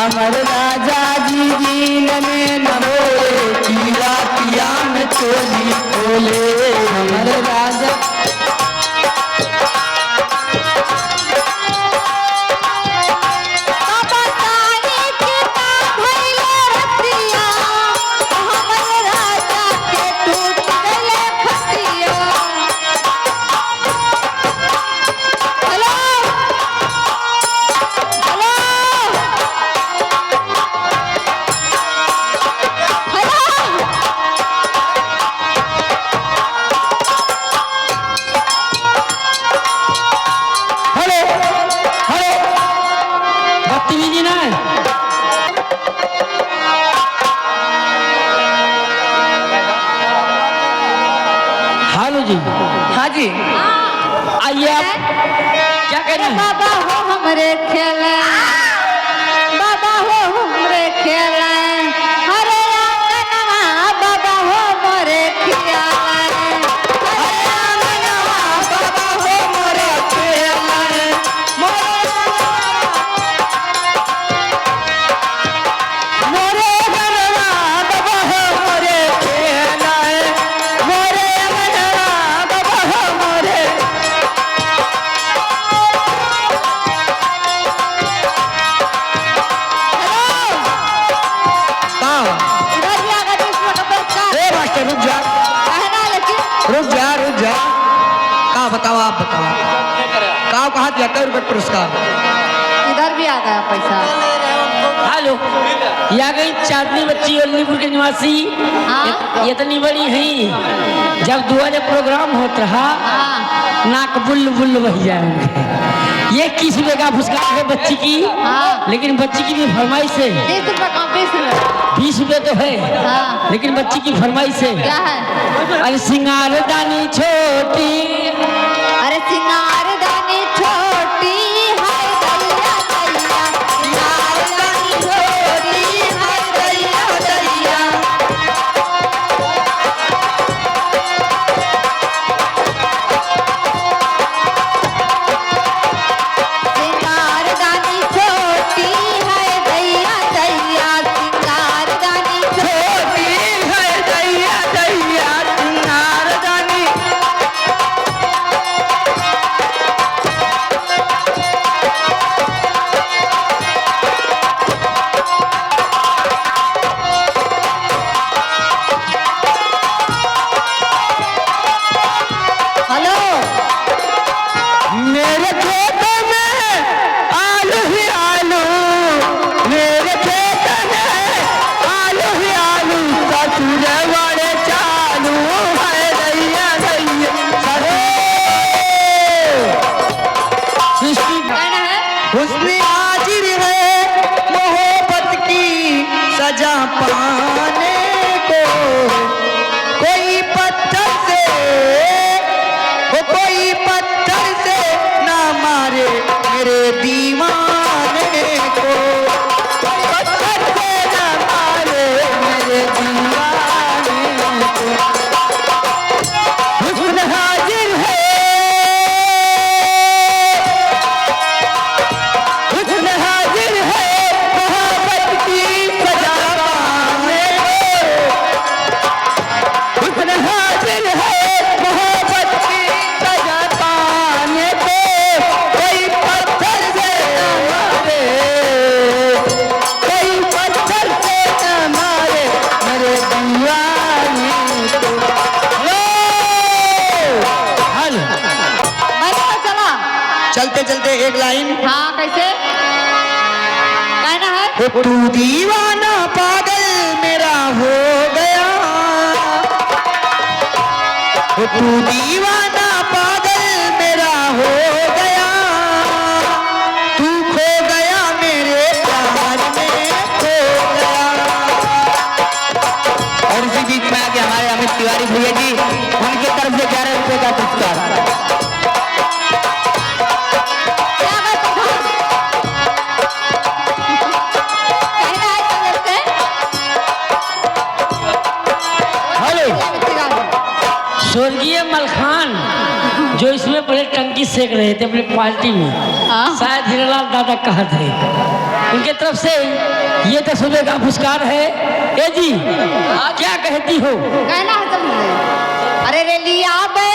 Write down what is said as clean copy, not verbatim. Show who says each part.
Speaker 1: हमर राजा जी जीन में न बोले कीड़ा पिया में चोली बोले हमर राजा
Speaker 2: हाँ जी
Speaker 1: आइए आप क्या कह रहे हैं?
Speaker 3: बाबा हो हमरे खेले, बाबा हो हमरे खेले, हरे आंगनवा बाबा हो मोरे खियाले, हरे आंगनवा बाबा हो मोरे खियाले,
Speaker 1: मोरे गनवा बाबा हो मोरे खेलाए मोरे गनवा बाबा हो मोरे
Speaker 3: इधर भी आकर इसमें कपड़ा का
Speaker 1: ए मास्टर रुक जा
Speaker 3: कहना लेकिन
Speaker 1: रुक जा कहाँ बताओ आप बताओ कहाँ दिया कई रुपये पुरस्कार
Speaker 3: इधर भी आ गया पैसा।
Speaker 1: हेलो यहाँ गई चांदनी बच्ची अलीपुर के निवासी
Speaker 3: हाँ?
Speaker 1: इतनी बड़ी है जब दुआरे प्रोग्राम होता रहा
Speaker 3: हाँ
Speaker 1: नाक बुल बुल बह जाएंगे। ये 21 रुपए का पुरस्कार है बच्ची की
Speaker 3: हाँ
Speaker 1: लेकिन बच्ची की भी फरमाइश है
Speaker 3: 30 रुपये कम 20 रुपये
Speaker 1: 20 रुपए तो है
Speaker 3: हाँ
Speaker 1: लेकिन बच्ची की फरमाइश है
Speaker 3: क्या है?
Speaker 1: अरे सिंगार दानी छोटी
Speaker 3: अरे सिंगार दानी छोटी हाय दैया दैया, सिंगार दानी छोटी हाय दैया दैया, सिंगार दानी छोटी हाय दैया दैया, सिंगार दानी
Speaker 1: छोटी है दैया दैया सिंगार दानी
Speaker 3: हेलो
Speaker 1: मेरे खेत में आलू ही आलू मेरे खेत में आलू ही आलू ससुर बड़े चालू है दैया दैया सरे सृष्टि
Speaker 3: कहना है
Speaker 1: हुस्न हाजिर है मोहब्बत की सजा पाने को कोई पत्थर से कोई पत्थर से ना मारे मेरे दीवाने को पत्थर से ना मारे मेरे दीवाने को हुस्न हाजिर है हुस्न हाजिर है मोहब्बत की सजा पाने को हुस्न हाजिर है मोहब्बत की सजा पाने को कोई पत्थर से न मारे कोई पत्थर से न मारे मेरे दीवाने को हल
Speaker 3: मैं चला
Speaker 1: चलते चलते एक लाइन
Speaker 3: हाँ कैसे कहना है
Speaker 1: तू दीवाना पागल मेरा हो गया तू दीवाना पागल मेरा हो गया तू खो गया मेरे प्यार में खो गया। और इसी बीच में आके हमारे अमित तिवारी भैया जी उनकी तरफ से 11 रुपए का पुरस्कार
Speaker 3: क्या बात है? कहना है चल से
Speaker 1: हेलो
Speaker 3: मिट्टी डाल।
Speaker 1: स्वर्गीय मलखान सेक रहे थे अपनी पार्टी में,
Speaker 3: हाँ।
Speaker 1: शायद हीरालाल दादा कहा थे, उनके तरफ से ये 10 रुपये का पुरस्कार है। ए जी क्या कहती हो?
Speaker 3: कहना है तुमने? अरे रे लिया बे